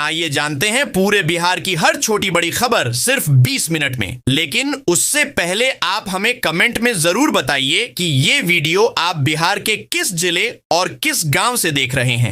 आइए जानते हैं पूरे बिहार की हर छोटी बड़ी खबर सिर्फ 20 मिनट में। लेकिन उससे पहले आप हमें कमेंट में जरूर बताइए कि ये वीडियो आप बिहार के किस जिले और किस गांव से देख रहे हैं।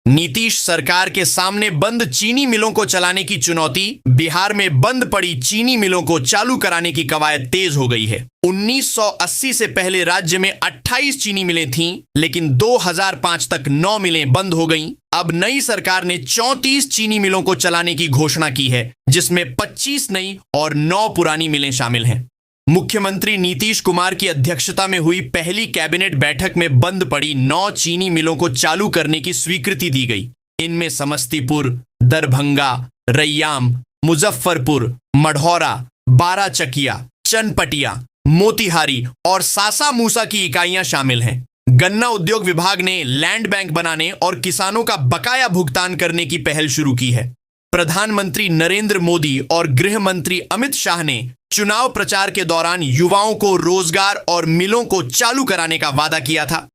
नीतीश सरकार के सामने बंद चीनी मिलों को चलाने की चुनौती। बिहार में बंद पड़ी चीनी मिलों को चालू कराने की कवायद तेज हो गई है। 1980 से पहले राज्य में 28 चीनी मिलें थीं, लेकिन 2005 तक 9 मिलें बंद हो गईं। अब नई सरकार ने 34 चीनी मिलों को चलाने की घोषणा की है, जिसमें 25 नई और 9 पुरानी मिलें शामिल हैं। मुख्यमंत्री नीतीश कुमार की अध्यक्षता में हुई पहली कैबिनेट बैठक में बंद पड़ी 9 चीनी मिलों को चालू करने की स्वीकृति दी गई। इनमें समस्तीपुर, दरभंगा, रैयाम, मुजफ्फरपुर, मढ़ौरा, बाराचकिया, चनपटिया, मोतिहारी और सासा मूसा की इकाइयां शामिल हैं। गन्ना उद्योग विभाग ने लैंड बैंक बनाने और किसानों का बकाया भुगतान करने की पहल शुरू की है। प्रधानमंत्री नरेंद्र मोदी और गृह मंत्री अमित शाह ने चुनाव प्रचार के दौरान युवाओं को रोजगार और मिलों को चालू कराने का वादा किया था।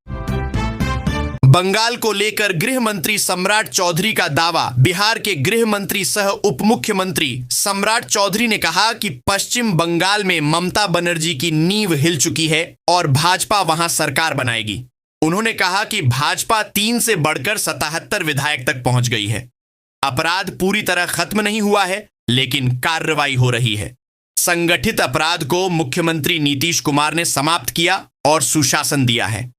बंगाल को लेकर गृह मंत्री सम्राट चौधरी का दावा। बिहार के गृह मंत्री सह उप मुख्यमंत्री सम्राट चौधरी ने कहा कि पश्चिम बंगाल में ममता बनर्जी की नींव हिल चुकी है और भाजपा वहां सरकार बनाएगी। उन्होंने कहा कि भाजपा 3 से बढ़कर 77 विधायक तक पहुंच गई है। अपराध पूरी तरह खत्म नहीं हुआ है, लेकिन कार्रवाई हो रही है। संगठित अपराध को मुख्यमंत्री नीतीश कुमार ने समाप्त किया और सुशासन दिया है।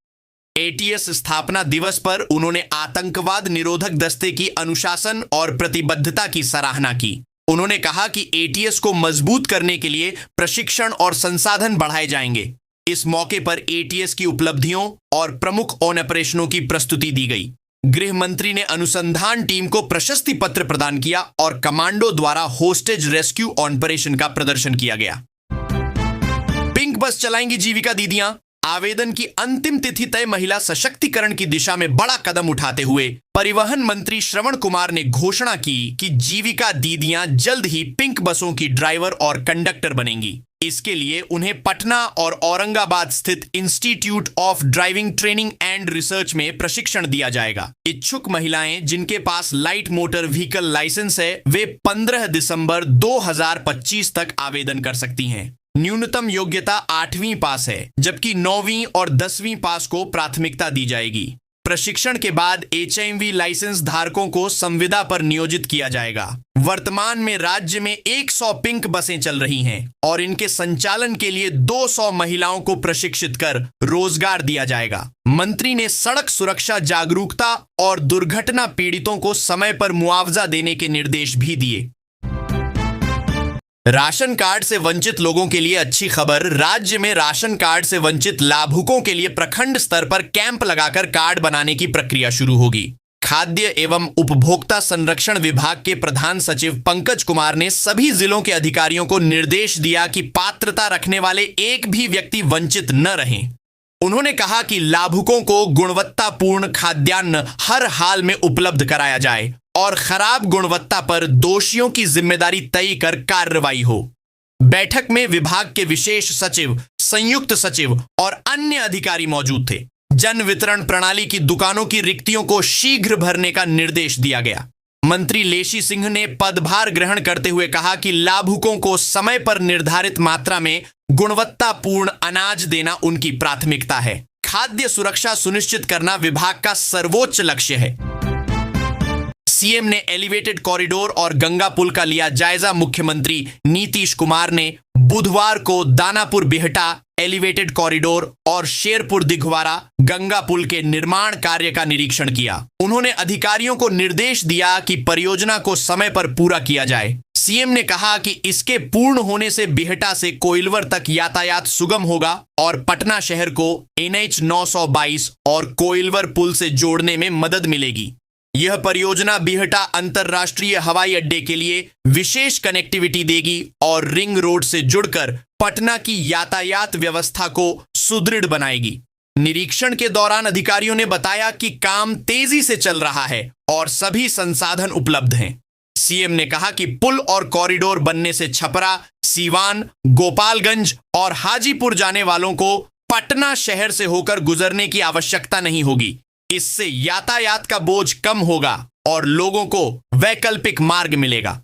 एटीएस स्थापना दिवस पर उन्होंने आतंकवाद निरोधक दस्ते की अनुशासन और प्रतिबद्धता की सराहना की। उन्होंने कहा कि एटीएस को मजबूत करने के लिए प्रशिक्षण और संसाधन बढ़ाए जाएंगे। इस मौके पर एटीएस की उपलब्धियों और प्रमुख ऑपरेशनों की प्रस्तुति दी गई। गृह मंत्री ने अनुसंधान टीम को प्रशस्ति पत्र प्रदान किया और कमांडो द्वारा होस्टेज रेस्क्यू ऑपरेशन का प्रदर्शन किया गया। पिंक बस चलाएंगी जीविका दीदियां। आवेदन की अंतिम तिथि तय। महिला सशक्तिकरण की दिशा में बड़ा कदम उठाते हुए परिवहन मंत्री श्रवण कुमार ने घोषणा की कि जीविका दीदियां जल्द ही पिंक बसों की ड्राइवर और कंडक्टर बनेंगी। इसके लिए उन्हें पटना और औरंगाबाद स्थित institute of driving training and research में प्रशिक्षण दिया जाएगा। इच्छुक महिलाएं जिनके पास लाइट मोटर व्हीकल लाइसेंस है, वे 15 दिसंबर 2025 तक आवेदन कर सकती हैं। न्यूनतम योग्यता 8वीं पास है, जबकि 9वीं और 10वीं पास को प्राथमिकता दी जाएगी। प्रशिक्षण के बाद एचएमवी लाइसेंस धारकों को संविदा पर नियोजित किया जाएगा। वर्तमान में राज्य में 100 पिंक बसें चल रही हैं और इनके संचालन के लिए 200 महिलाओं को प्रशिक्षित कर रोजगार दिया जाएगा। मंत्री ने सड़क सुरक्षा जागरूकता और दुर्घटना पीड़ितों को समय पर मुआवजा देने के निर्देश भी दिए। राशन कार्ड से वंचित लोगों के लिए अच्छी खबर। राज्य में राशन कार्ड से वंचित लाभुकों के लिए प्रखंड स्तर पर कैंप लगाकर कार्ड बनाने की प्रक्रिया शुरू होगी। खाद्य एवं उपभोक्ता संरक्षण विभाग के प्रधान सचिव पंकज कुमार ने सभी जिलों के अधिकारियों को निर्देश दिया कि पात्रता रखने वाले एक भी व्यक्ति वंचित न रहें। उन्होंने कहा कि लाभुकों को गुणवत्तापूर्ण खाद्यान्न हर हाल में उपलब्ध कराया जाए और खराब गुणवत्ता पर दोषियों की जिम्मेदारी तय कर कार्रवाई हो। बैठक में विभाग के विशेष सचिव, संयुक्त सचिव और अन्य अधिकारी मौजूद थे। जन वितरण प्रणाली की दुकानों की रिक्तियों को शीघ्र भरने का निर्देश दिया गया। मंत्री लेशी सिंह ने पदभार ग्रहण करते हुए कहा कि लाभुकों को समय पर निर्धारित मात्रा में गुणवत्तापूर्ण अनाज देना उनकी प्राथमिकता है। खाद्य सुरक्षा सुनिश्चित करना विभाग का सर्वोच्च लक्ष्य है। सीएम ने एलिवेटेड कॉरिडोर और गंगा पुल का लिया जायजा। मुख्यमंत्री नीतीश कुमार ने बुधवार को दानापुर बिहटा एलिवेटेड कॉरिडोर और शेरपुर दिघवारा गंगा पुल के निर्माण कार्य का निरीक्षण किया। उन्होंने अधिकारियों को निर्देश दिया कि परियोजना को समय पर पूरा किया जाए। सीएम ने कहा कि इसके पूर्ण होने से बिहटा से कोइलवर तक यातायात सुगम होगा और पटना शहर को NH 922 और कोइलवर पुल से जोड़ने में मदद मिलेगी। यह परियोजना बिहटा अंतरराष्ट्रीय हवाई अड्डे के लिए विशेष कनेक्टिविटी देगी और रिंग रोड से जुड़कर पटना की यातायात व्यवस्था को सुदृढ़ बनाएगी। निरीक्षण के दौरान अधिकारियों ने बताया कि काम तेजी से चल रहा है और सभी संसाधन उपलब्ध हैं। सीएम ने कहा कि पुल और कॉरिडोर बनने से छपरा, सीवान, गोपालगंज और हाजीपुर जाने वालों को पटना शहर से होकर गुजरने की आवश्यकता नहीं होगी। इससे यातायात का बोझ कम होगा और लोगों को वैकल्पिक मार्ग मिलेगा।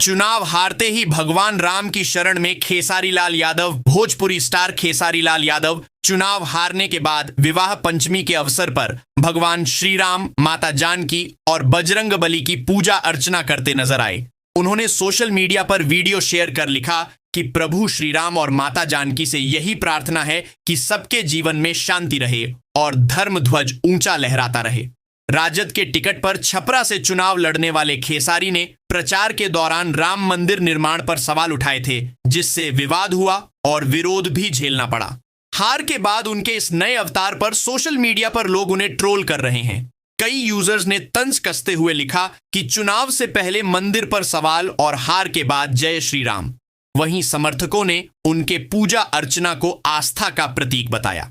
चुनाव हारते ही भगवान राम की शरण में खेसारी लाल यादव। भोजपुरी स्टार खेसारी लाल यादव चुनाव हारने के बाद विवाह पंचमी के अवसर पर भगवान श्री राम, माता जानकी और बजरंग बली की पूजा अर्चना करते नजर आए। उन्होंने सोशल मीडिया पर वीडियो शेयर कर लिखा कि प्रभु श्री राम और माता जानकी से यही प्रार्थना है कि सबके जीवन में शांति रहे और धर्म ध्वज ऊंचा लहराता रहे। राजद के टिकट पर छपरा से चुनाव लड़ने वाले खेसारी ने प्रचार के दौरान राम मंदिर निर्माण पर सवाल उठाए थे, जिससे विवाद हुआ और विरोध भी झेलना पड़ा। हार के बाद उनके इस नए अवतार पर सोशल मीडिया पर लोग उन्हें ट्रोल कर रहे हैं। कई यूजर्स ने तंज कसते हुए लिखा कि चुनाव से पहले मंदिर पर सवाल और हार के बाद जय श्री राम। वहीं समर्थकों ने उनके पूजा अर्चना को आस्था का प्रतीक बताया।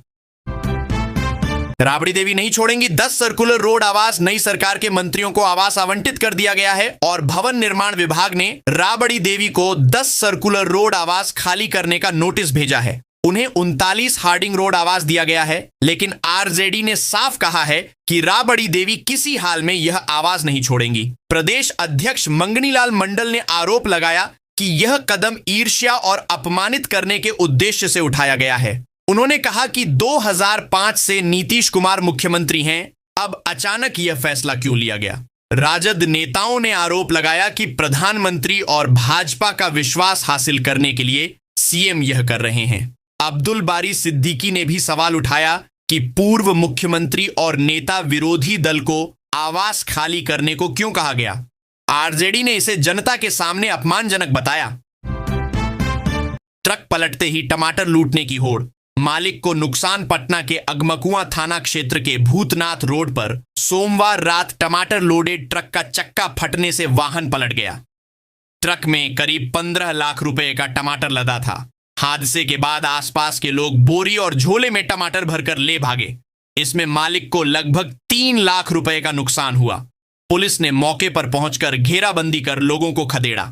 राबड़ी देवी नहीं छोड़ेंगी 10 सर्कुलर रोड आवास। नई सरकार के मंत्रियों को आवास आवंटित कर दिया गया है और भवन निर्माण विभाग ने राबड़ी देवी को 10 सर्कुलर रोड आवास खाली करने का नोटिस भेजा है। उन्हें 39 हार्डिंग रोड आवास दिया गया है, लेकिन आरजेडी ने साफ कहा है कि राबड़ी देवी किसी हाल में यह आवास नहीं छोड़ेंगी। प्रदेश अध्यक्ष मंगनीलाल मंडल ने आरोप लगाया कि यह कदम ईर्ष्या और अपमानित करने के उद्देश्य से उठाया गया है। उन्होंने कहा कि 2005 से नीतीश कुमार मुख्यमंत्री हैं, अब अचानक यह फैसला क्यों लिया गया। राजद नेताओं ने आरोप लगाया कि प्रधानमंत्री और भाजपा का विश्वास हासिल करने के लिए सीएम यह कर रहे हैं। अब्दुल बारी सिद्दीकी ने भी सवाल उठाया कि पूर्व मुख्यमंत्री और नेता विरोधी दल को आवास खाली करने को क्यों कहा गया। आरजेडी ने इसे जनता के सामने अपमानजनक बताया। ट्रक पलटते ही टमाटर लूटने की होड़। मालिक को नुकसान। पटना के अगमकुआं थाना क्षेत्र के भूतनाथ रोड पर सोमवार रात टमाटर लोडेड ट्रक का चक्का फटने से वाहन पलट गया। ट्रक में करीब 15 लाख रुपए का टमाटर लदा था। हादसे के बाद आसपास के लोग बोरी और झोले में टमाटर भरकर ले भागे। इसमें मालिक को लगभग 3 लाख रुपए का नुकसान हुआ। पुलिस ने मौके पर पहुंचकर घेराबंदी कर लोगों को खदेड़ा।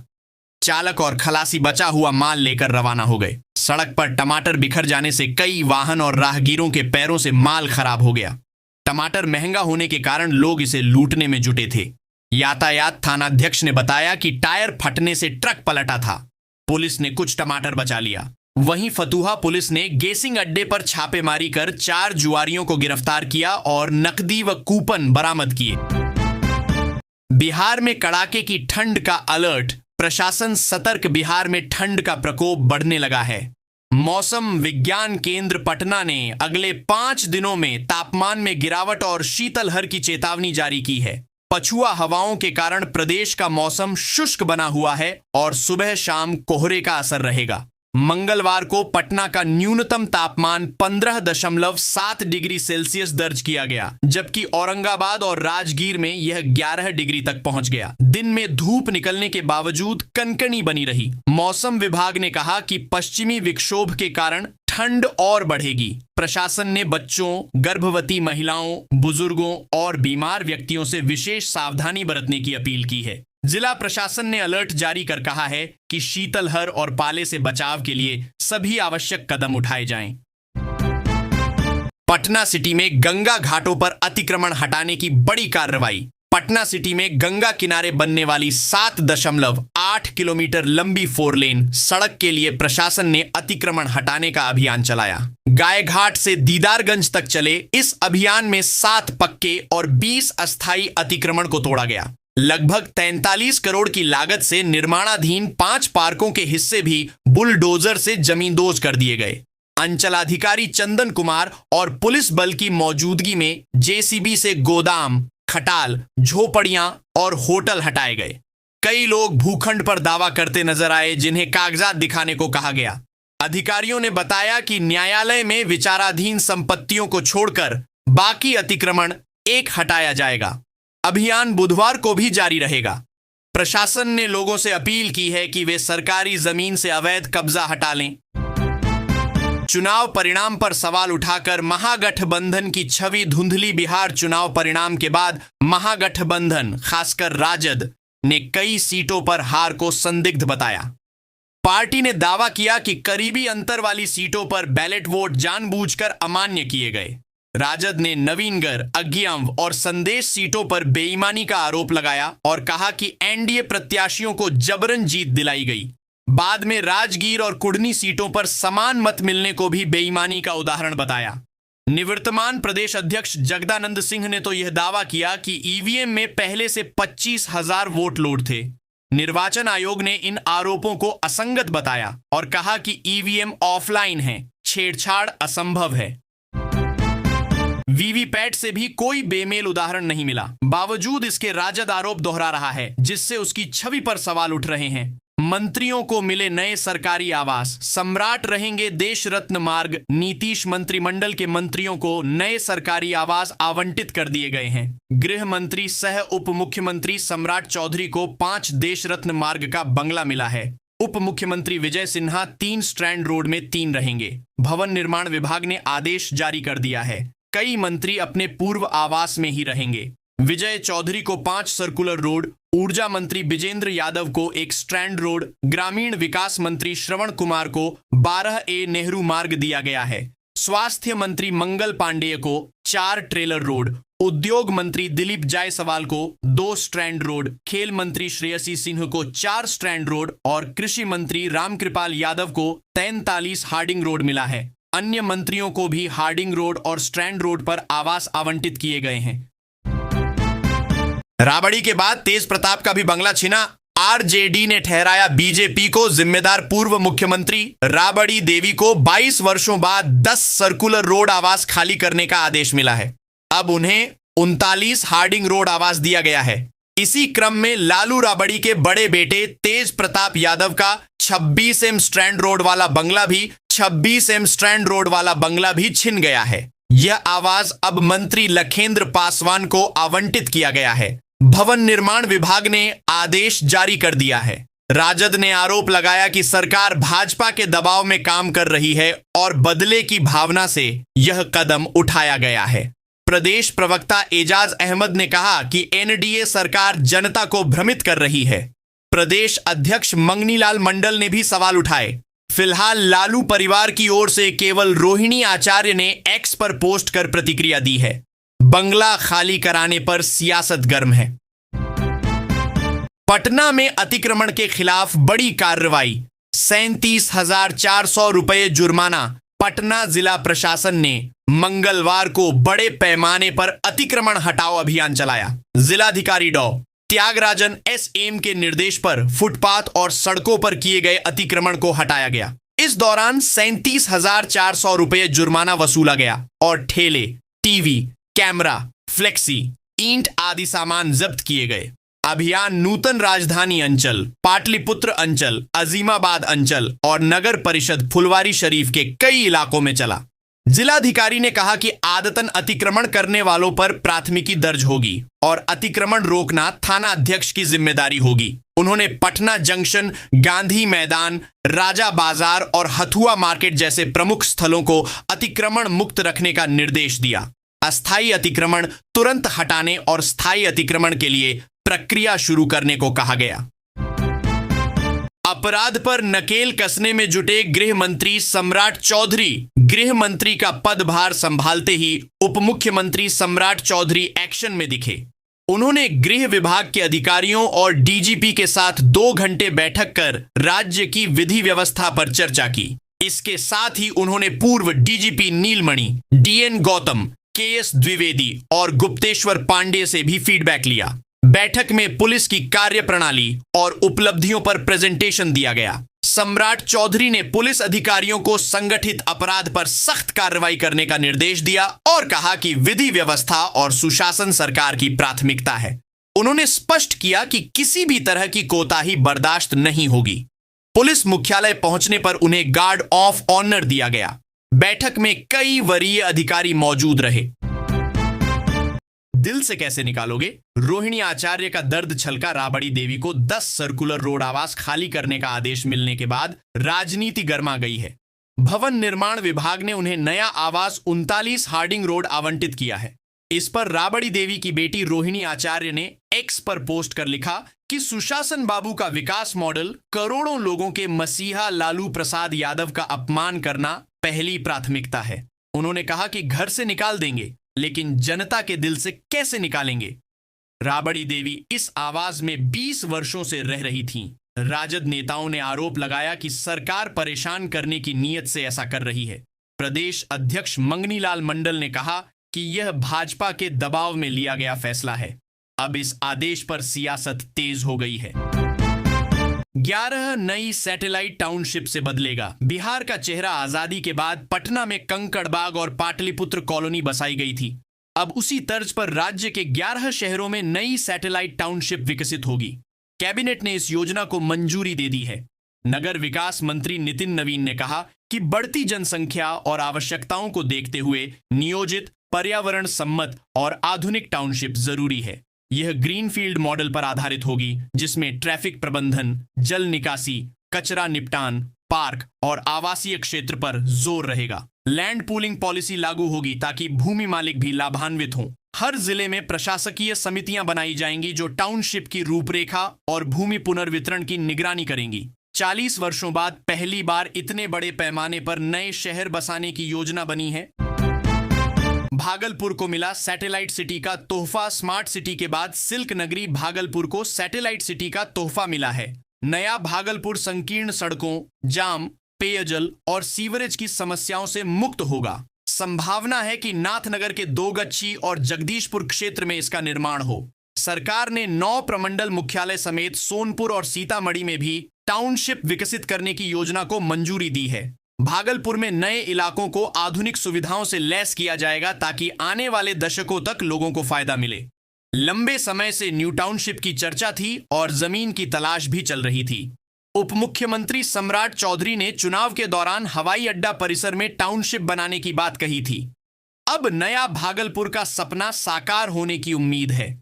चालक और खलासी बचा हुआ माल लेकर रवाना हो गए। सड़क पर टमाटर बिखर जाने से कई वाहन और राहगीरों के पैरों से माल खराब हो गया। टमाटर महंगा होने के कारण लोग इसे लूटने में जुटे थे। यातायात थानाध्यक्ष ने बताया कि टायर फटने से ट्रक पलटा था। पुलिस ने कुछ टमाटर बचा लिया। वहीं फतुहा पुलिस ने गेसिंग अड्डे पर छापेमारी कर 4 जुआरियों को गिरफ्तार किया और नकदी व कूपन बरामद किए। बिहार में कड़ाके की ठंड का अलर्ट। प्रशासन सतर्क। बिहार में ठंड का प्रकोप बढ़ने लगा है। मौसम विज्ञान केंद्र पटना ने अगले 5 दिनों में तापमान में गिरावट और शीतलहर की चेतावनी जारी की है। पछुआ हवाओं के कारण प्रदेश का मौसम शुष्क बना हुआ है और सुबह शाम कोहरे का असर रहेगा। मंगलवार को पटना का न्यूनतम तापमान 15.7 डिग्री सेल्सियस दर्ज किया गया, जबकि औरंगाबाद और राजगीर में यह 11 डिग्री तक पहुंच गया। दिन में धूप निकलने के बावजूद कनकनी बनी रही। मौसम विभाग ने कहा कि पश्चिमी विक्षोभ के कारण ठंड और बढ़ेगी। प्रशासन ने बच्चों, गर्भवती महिलाओं, बुजुर्गों और बीमार व्यक्तियों से विशेष सावधानी बरतने की अपील की है। जिला प्रशासन ने अलर्ट जारी कर कहा है कि शीतलहर और पाले से बचाव के लिए सभी आवश्यक कदम उठाए जाएं। पटना सिटी में गंगा घाटों पर अतिक्रमण हटाने की बड़ी कार्रवाई। पटना सिटी में गंगा किनारे बनने वाली 7.8 किलोमीटर लंबी 4 लेन सड़क के लिए प्रशासन ने अतिक्रमण हटाने का अभियान चलाया। गायघाट से दीदारगंज तक चले इस अभियान में 7 पक्के और 20 अस्थायी अतिक्रमण को तोड़ा गया। लगभग 43 करोड़ की लागत से निर्माणाधीन 5 पार्कों के हिस्से भी बुलडोजर से जमींदोज कर दिए गए। अंचलाधिकारी चंदन कुमार और पुलिस बल की मौजूदगी में जेसीबी से गोदाम, खटाल, झोपड़ियां और होटल हटाए गए। कई लोग भूखंड पर दावा करते नजर आए, जिन्हें कागजात दिखाने को कहा गया। अधिकारियों ने बताया कि न्यायालय में विचाराधीन संपत्तियों को छोड़कर बाकी अतिक्रमण हटाया जाएगा। अभियान बुधवार को भी जारी रहेगा। प्रशासन ने लोगों से अपील की है कि वे सरकारी जमीन से अवैध कब्जा हटा लें। चुनाव परिणाम पर सवाल उठाकर महागठबंधन की छवि धुंधली। बिहार चुनाव परिणाम के बाद महागठबंधन, खासकर राजद, ने कई सीटों पर हार को संदिग्ध बताया। पार्टी ने दावा किया कि करीबी अंतर वाली सीटों पर बैलेट वोट जानबूझकर अमान्य किए गए। राजद ने नवीनगढ़, अज्ञाम और संदेश सीटों पर बेईमानी का आरोप लगाया और कहा कि एनडीए प्रत्याशियों को जबरन जीत दिलाई गई। बाद में राजगीर और कुढ़नी सीटों पर समान मत मिलने को भी बेईमानी का उदाहरण बताया। निवर्तमान प्रदेश अध्यक्ष जगदानंद सिंह ने तो यह दावा किया कि ईवीएम में पहले से 25,000 वोट लोड थे। निर्वाचन आयोग ने इन आरोपों को असंगत बताया और कहा कि ईवीएम ऑफलाइन है, छेड़छाड़ असंभव है। वीवीपैट से भी कोई बेमेल उदाहरण नहीं मिला। बावजूद इसके राजद आरोप दोहरा रहा है, जिससे उसकी छवि पर सवाल उठ रहे हैं। मंत्रियों को मिले नए सरकारी आवास, सम्राट रहेंगे देश रत्न मार्ग। नीतीश मंत्रिमंडल के मंत्रियों को नए सरकारी आवास आवंटित कर दिए गए हैं। गृह मंत्री सह उप मुख्यमंत्री सम्राट चौधरी को 5 देश रत्न मार्ग का बंगला मिला है। उप मुख्यमंत्री विजय सिन्हा 3 स्ट्रैंड रोड में 3 रहेंगे। भवन निर्माण विभाग ने आदेश जारी कर दिया है। कई मंत्री अपने पूर्व आवास में ही रहेंगे। विजय चौधरी को 5 सर्कुलर रोड, ऊर्जा मंत्री बिजेंद्र यादव को 1 स्ट्रैंड रोड, ग्रामीण विकास मंत्री श्रवण कुमार को 12A नेहरू मार्ग दिया गया है। स्वास्थ्य मंत्री मंगल पांडेय को 4 ट्रेलर रोड, उद्योग मंत्री दिलीप जायसवाल को 2 स्ट्रैंड रोड, खेल मंत्री श्रेयसी सिंह को 4 स्ट्रैंड रोड और कृषि मंत्री रामकृपाल यादव को 43 हार्डिंग रोड मिला है। अन्य मंत्रियों को भी हार्डिंग रोड और स्ट्रैंड रोड पर आवास आवंटित किए गए हैं। राबड़ी के बाद तेज प्रताप का भी बंगला छिना। आरजेडी ने ठहराया बीजेपी को जिम्मेदार। पूर्व मुख्यमंत्री राबड़ी देवी को 22 वर्षों बाद 10 सर्कुलर रोड आवास खाली करने का आदेश मिला है। अब उन्हें 39 हार्डिंग रोड आवास दिया गया है। इसी क्रम में लालू राबड़ी के बड़े बेटे तेज प्रताप यादव का 26M स्ट्रैंड रोड वाला बंगला भी छिन गया है। यह आवास अब मंत्री लखेंद्र पासवान को आवंटित किया गया है। भवन निर्माण विभाग ने आदेश जारी कर दिया है। राजद ने आरोप लगाया कि सरकार भाजपा के दबाव में काम कर रही है और बदले की भावना से यह कदम उठाया गया है। प्रदेश प्रवक्ता एजाज अहमद ने कहा कि एनडीए सरकार जनता को भ्रमित कर रही है। प्रदेश अध्यक्ष मंगनीलाल मंडल ने भी सवाल उठाए। फिलहाल लालू परिवार की ओर से केवल रोहिणी आचार्य ने एक्स पर पोस्ट कर प्रतिक्रिया दी है। बंगला खाली कराने पर सियासत गर्म है। पटना में अतिक्रमण के खिलाफ बड़ी कार्रवाई, 37,400 रुपए जुर्माना। पटना जिला प्रशासन ने मंगलवार को बड़े पैमाने पर अतिक्रमण हटाओ अभियान चलाया। जिलाधिकारी डॉ त्यागराजन SM के निर्देश पर फुटपाथ और सड़कों पर किए गए अतिक्रमण को हटाया गया। इस दौरान 37,400 रुपए जुर्माना वसूला गया और ठेले, टीवी, कैमरा, फ्लेक्सी, ईंट आदि सामान जब्त किए गए। अभियान नूतन राजधानी अंचल, पाटलिपुत्र अंचल, अजीमाबाद अंचल और नगर परिषद फुलवारी शरीफ के कई इलाकों में चला। जिलाधिकारी ने कहा कि आदतन अतिक्रमण करने वालों पर प्राथमिकी दर्ज होगी और अतिक्रमण रोकना थाना अध्यक्ष की जिम्मेदारी होगी। उन्होंने पटना जंक्शन, गांधी मैदान, राजा बाजार और हथुआ मार्केट जैसे प्रमुख स्थलों को अतिक्रमण मुक्त रखने का निर्देश दिया। अस्थायी अतिक्रमण तुरंत हटाने और स्थायी अतिक्रमण के लिए प्रक्रिया शुरू करने को कहा गया। अपराध पर नकेल कसने में जुटे गृह मंत्री सम्राट चौधरी। गृह मंत्री का पदभार संभालते ही उप मुख्यमंत्री सम्राट चौधरी एक्शन में दिखे। उन्होंने गृह विभाग के अधिकारियों और डीजीपी के साथ 2 घंटे बैठक कर राज्य की विधि व्यवस्था पर चर्चा की। इसके साथ ही उन्होंने पूर्व डीजीपी नीलमणि, DN गौतम, KS द्विवेदी और गुप्तेश्वर पांडे से भी फीडबैक लिया। बैठक में पुलिस की कार्यप्रणाली और उपलब्धियों पर प्रेजेंटेशन दिया गया। सम्राट चौधरी ने पुलिस अधिकारियों को संगठित अपराध पर सख्त कार्रवाई करने का निर्देश दिया और कहा कि विधि व्यवस्था और सुशासन सरकार की प्राथमिकता है। उन्होंने स्पष्ट किया कि किसी भी तरह की कोताही बर्दाश्त नहीं होगी। पुलिस मुख्यालय पहुंचने पर उन्हें गार्ड ऑफ ऑनर दिया गया। बैठक में कई वरीय अधिकारी मौजूद रहे। दिल से कैसे निकालोगे? रोहिणी आचार्य का दर्द छलका राबड़ी देवी को 10 सर्कुलर रोड आवास खाली करने का आदेश मिलने के बाद राजनीति गर्मा गई है। भवन निर्माण विभाग ने उन्हें नया आवास 39 हार्डिंग रोड आवंटित किया है। इस पर राबड़ी देवी की बेटी रोहिणी आचार्य ने एक्स पर पोस्ट कर लिखा कि सुशासन बाबू का विकास मॉडल करोड़ों लोगों के मसीहा लालू प्रसाद यादव का अपमान करना पहली प्राथमिकता है। उन्होंने कहा कि घर से निकाल देंगे, लेकिन जनता के दिल से कैसे निकालेंगे। राबड़ी देवी इस आवाज में 20 वर्षों से रह रही थीं। राजद नेताओं ने आरोप लगाया कि सरकार परेशान करने की नीयत से ऐसा कर रही है। प्रदेश अध्यक्ष मंगनीलाल मंडल ने कहा कि यह भाजपा के दबाव में लिया गया फैसला है। अब इस आदेश पर सियासत तेज हो गई है। 11 नई सैटेलाइट टाउनशिप से बदलेगा बिहार का चेहरा। आजादी के बाद पटना में कंकड़बाग और पाटलिपुत्र कॉलोनी बसाई गई थी। अब उसी तर्ज पर राज्य के 11 शहरों में नई सैटेलाइट टाउनशिप विकसित होगी। कैबिनेट ने इस योजना को मंजूरी दे दी है। नगर विकास मंत्री नितिन नवीन ने कहा कि बढ़ती जनसंख्या और आवश्यकताओं को देखते हुए नियोजित, पर्यावरण सम्मत और आधुनिक टाउनशिप जरूरी है। यह ग्रीनफील्ड मॉडल पर आधारित होगी, जिसमें ट्रैफिक प्रबंधन, जल निकासी, कचरा निपटान, पार्क और आवासीय क्षेत्र पर जोर रहेगा। लैंड पूलिंग पॉलिसी लागू होगी ताकि भूमि मालिक भी लाभान्वित हों। हर जिले में प्रशासकीय समितियां बनाई जाएंगी जो टाउनशिप की रूपरेखा और भूमि पुनर्वितरण की निगरानी करेंगी। 40 वर्षों बाद पहली बार इतने बड़े पैमाने पर नए शहर बसाने की योजना बनी है। भागलपुर को मिला सैटेलाइट सिटी का तोहफा। स्मार्ट सिटी के बाद सिल्क नगरी भागलपुर को सैटेलाइट सिटी का तोहफा मिला है। नया भागलपुर संकीर्ण सड़कों, जाम, पेयजल और सीवरेज की समस्याओं से मुक्त होगा। संभावना है कि नाथनगर के दोगच्छी और जगदीशपुर क्षेत्र में इसका निर्माण हो। सरकार ने 9 प्रमंडल मुख्यालय समेत सोनपुर और सीतामढ़ी में भी टाउनशिप विकसित करने की योजना को मंजूरी दी है। भागलपुर में नए इलाकों को आधुनिक सुविधाओं से लैस किया जाएगा ताकि आने वाले दशकों तक लोगों को फायदा मिले। लंबे समय से न्यू टाउनशिप की चर्चा थी और जमीन की तलाश भी चल रही थी। उप मुख्यमंत्री सम्राट चौधरी ने चुनाव के दौरान हवाई अड्डा परिसर में टाउनशिप बनाने की बात कही थी। अब नया भागलपुर का सपना साकार होने की उम्मीद है।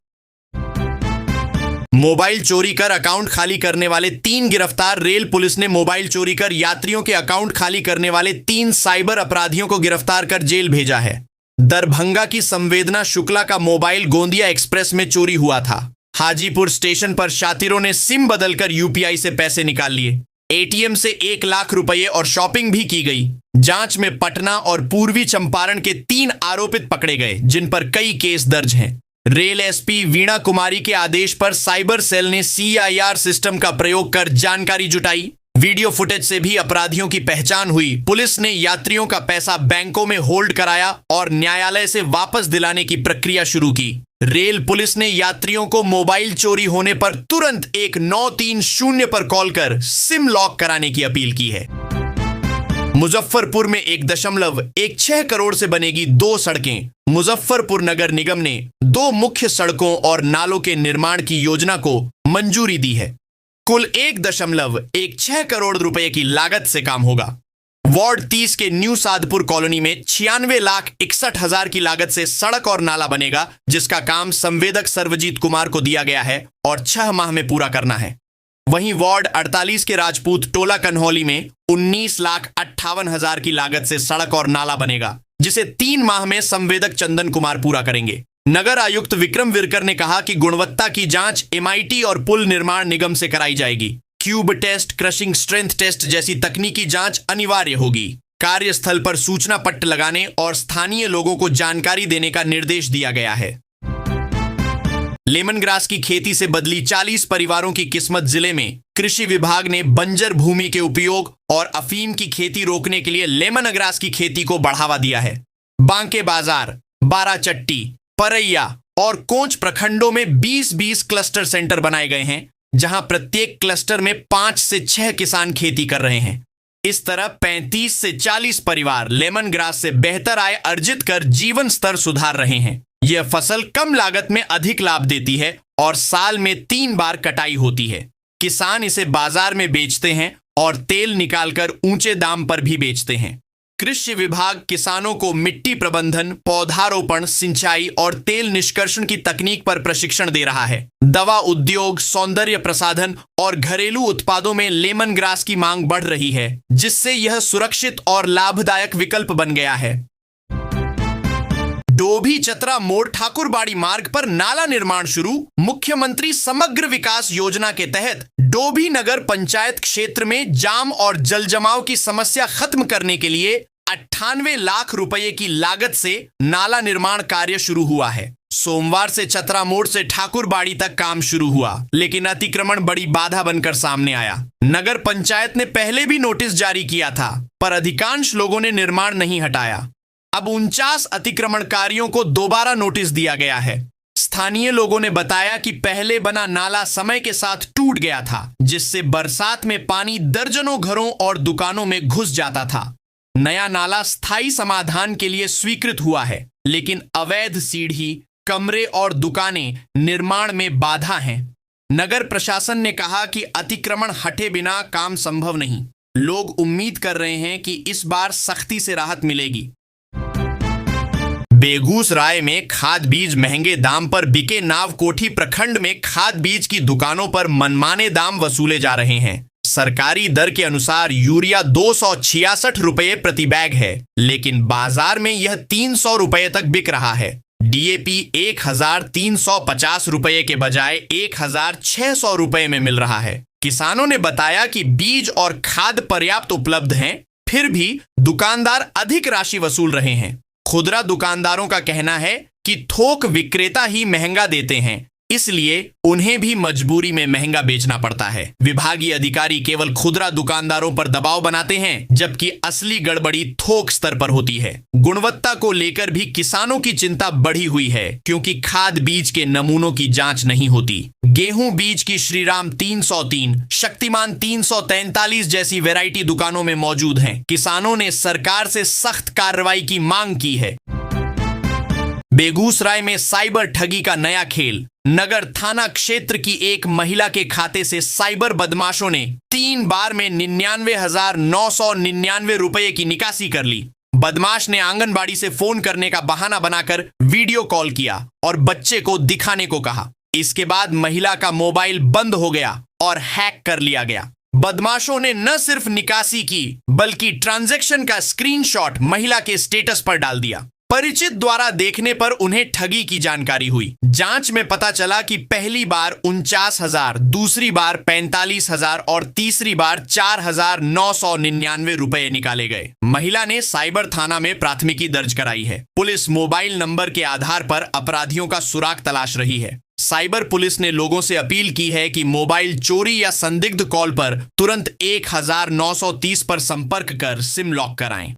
मोबाइल चोरी कर अकाउंट खाली करने वाले 3 गिरफ्तार। रेल पुलिस ने मोबाइल चोरी कर यात्रियों के अकाउंट खाली करने वाले 3 साइबर अपराधियों को गिरफ्तार कर जेल भेजा है। दरभंगा की संवेदना शुक्ला का मोबाइल गोंदिया एक्सप्रेस में चोरी हुआ था। हाजीपुर स्टेशन पर शातिरों ने सिम बदलकर यूपीआई से पैसे निकाल लिए। एटीएम से 1 लाख रुपए और शॉपिंग भी की गई। जांच में पटना और पूर्वी चंपारण के 3 आरोपित पकड़े गए, जिन पर कई केस दर्ज हैं। रेल एसपी वीणा कुमारी के आदेश पर साइबर सेल ने सीआईआर सिस्टम का प्रयोग कर जानकारी जुटाई। वीडियो फुटेज से भी अपराधियों की पहचान हुई। पुलिस ने यात्रियों का पैसा बैंकों में होल्ड कराया और न्यायालय से वापस दिलाने की प्रक्रिया शुरू की। रेल पुलिस ने यात्रियों को मोबाइल चोरी होने पर तुरंत 1930 पर कॉल कर सिम लॉक कराने की अपील की है। मुजफ्फरपुर में 1.16 करोड़ से बनेगी 2 सड़कें। मुजफ्फरपुर नगर निगम ने 2 मुख्य सड़कों और नालों के निर्माण की योजना को मंजूरी दी है। कुल 1.16 करोड़ रुपए की लागत से काम होगा। वार्ड 30 के न्यू सादपुर कॉलोनी में 96,61,000 की लागत से सड़क और नाला बनेगा, जिसका काम संवेदक सर्वजीत कुमार को दिया गया है और 6 माह में पूरा करना है। वहीं वार्ड 48 के राजपूत टोला कन्हौली में 19,58,000 की लागत से सड़क और नाला बनेगा, जिसे 3 माह में संवेदक चंदन कुमार पूरा करेंगे। नगर आयुक्त विक्रम विरकर ने कहा कि गुणवत्ता की जांच एमआईटी और पुल निर्माण निगम से कराई जाएगी। Cube test, crushing strength test जैसी तकनीकी जांच अनिवार्य होगी। कार्यस्थल पर सूचना पट्ट लगाने और स्थानीय लोगों को जानकारी देने का निर्देश दिया गया है। लेमन ग्रास की खेती से बदली 40 परिवारों की किस्मत। जिले में कृषि विभाग ने बंजर भूमि के उपयोग और अफीम की खेती रोकने के लिए लेमन ग्रास की खेती को बढ़ावा दिया है। बांके बाजार, बाराचट्टी, परैया और कोंच प्रखंडों में 20-20 क्लस्टर सेंटर बनाए गए हैं, जहां प्रत्येक क्लस्टर में 5 से 6 किसान खेती कर रहे हैं। इस तरह 35 से 40 परिवार लेमन ग्रास से बेहतर आय अर्जित कर जीवन स्तर सुधार रहे हैं। यह फसल कम लागत में अधिक लाभ देती है और साल में 3 बार कटाई होती है। किसान इसे बाजार में बेचते हैं और तेल निकालकर ऊंचे दाम पर भी बेचते हैं। कृषि विभाग किसानों को मिट्टी प्रबंधन, पौधारोपण, सिंचाई और तेल निष्कर्षण की तकनीक पर प्रशिक्षण दे रहा है। दवा उद्योग, सौंदर्य प्रसाधन और घरेलू उत्पादों में लेमन ग्रास की मांग बढ़ रही है, जिससे यह सुरक्षित और लाभदायक विकल्प बन गया है। डोभी चतरा मोड़ ठाकुरबाड़ी मार्ग पर नाला निर्माण शुरू। मुख्यमंत्री समग्र विकास योजना के तहत डोभी नगर पंचायत क्षेत्र में जाम और जल जमाव की समस्या खत्म करने के लिए 98 लाख रुपए की लागत से नाला निर्माण कार्य शुरू हुआ है। सोमवार से चतरा मोड़ से ठाकुरबाड़ी तक काम शुरू हुआ, लेकिन अतिक्रमण बड़ी बाधा बनकर सामने आया। नगर पंचायत ने पहले भी नोटिस जारी किया था, पर अधिकांश लोगों ने निर्माण नहीं हटाया। अब 49 अतिक्रमणकारियों को दोबारा नोटिस दिया गया है। स्थानीय लोगों ने बताया कि पहले बना नाला समय के साथ टूट गया था, जिससे बरसात में पानी दर्जनों घरों और दुकानों में घुस जाता था। नया नाला स्थायी समाधान के लिए स्वीकृत हुआ है, लेकिन अवैध सीढ़ी, कमरे और दुकानें निर्माण में बाधा हैं। नगर प्रशासन ने कहा कि अतिक्रमण हटे बिना काम संभव नहीं। लोग उम्मीद कर रहे हैं कि इस बार सख्ती से राहत मिलेगी। बेगूसराय में खाद बीज महंगे दाम पर बिके। नावकोठी प्रखंड में खाद बीज की दुकानों पर मनमाने दाम वसूले जा रहे हैं। सरकारी दर के अनुसार यूरिया 266 रुपये प्रति बैग है, लेकिन बाजार में यह 300 रुपये तक बिक रहा है। डीएपी 1350 रुपये के बजाय 1600 रुपये में मिल रहा है। किसानों ने बताया कि बीज और खाद पर्याप्त उपलब्ध हैं, फिर भी दुकानदार अधिक राशि वसूल रहे हैं। खुदरा दुकानदारों का कहना है कि थोक विक्रेता ही महंगा देते हैं, इसलिए उन्हें भी मजबूरी में महंगा बेचना पड़ता है। विभागीय अधिकारी केवल खुदरा दुकानदारों पर दबाव बनाते हैं, जबकि असली गड़बड़ी थोक स्तर पर होती है। गुणवत्ता को लेकर भी किसानों की चिंता बढ़ी हुई है, क्योंकि खाद बीज के नमूनों की जांच नहीं होती। गेहूं बीज की श्रीराम 303, शक्तिमान 343 जैसी वैरायटी दुकानों में मौजूद हैं। किसानों ने सरकार से सख्त कार्रवाई की मांग की है। बेगूसराय में साइबर ठगी का नया खेल। नगर थाना क्षेत्र की एक महिला के खाते से साइबर बदमाशों ने 3 बार में 99,999 रुपये की निकासी कर ली। बदमाश ने आंगनबाड़ी से फोन करने का बहाना बनाकर वीडियो कॉल किया और बच्चे को दिखाने को कहा। इसके बाद महिला का मोबाइल बंद हो गया और हैक कर लिया गया। बदमाशों ने न सिर्फ निकासी की, बल्कि ट्रांजैक्शन का स्क्रीनशॉट महिला के स्टेटस पर डाल दिया। परिचित द्वारा देखने पर उन्हें ठगी की जानकारी हुई। जांच में पता चला कि पहली बार 49,000, दूसरी बार 45,000 और तीसरी बार 4,999 रुपए निकाले गए। महिला ने साइबर थाना में प्राथमिकी दर्ज कराई है। पुलिस मोबाइल नंबर के आधार पर अपराधियों का सुराग तलाश रही है। साइबर पुलिस ने लोगों से अपील की है कि मोबाइल चोरी या संदिग्ध कॉल पर तुरंत 1930 पर संपर्क कर सिम लॉक कराएं।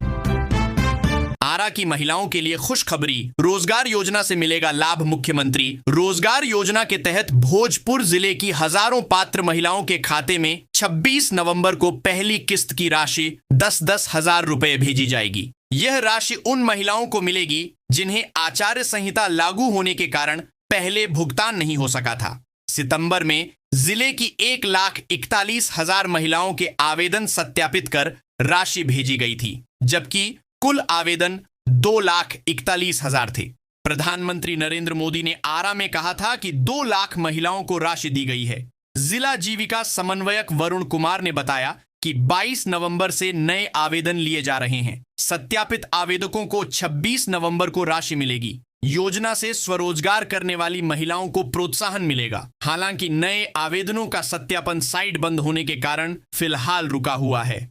आरा की महिलाओं के लिए खुशखबरी। रोजगार योजना से मिलेगा लाभ। मुख्यमंत्री रोजगार योजना के तहत भोजपुर जिले की हजारों पात्र महिलाओं के खाते में 26 नवंबर को पहली किस्त की राशि 10-10 हजार रुपए भेजी जाएगी। यह राशि उन महिलाओं को मिलेगी जिन्हें आचार्य संहिता लागू होने के कारण पहले भुगतान नहीं हो सका था। सितंबर में जिले की 1,41,000 महिलाओं के आवेदन सत्यापित कर राशि भेजी गई थी, जबकि कुल आवेदन 2,41,000 थे। प्रधानमंत्री नरेंद्र मोदी ने आरा में कहा था कि 2 लाख महिलाओं को राशि दी गई है। जिला जीविका समन्वयक वरुण कुमार ने बताया कि 22 नवंबर से नए आवेदन लिए जा रहे हैं। सत्यापित आवेदकों को 26 नवंबर को राशि मिलेगी। योजना से स्वरोजगार करने वाली महिलाओं को प्रोत्साहन मिलेगा। हालांकि नए आवेदनों का सत्यापन साइट बंद होने के कारण फिलहाल रुका हुआ है।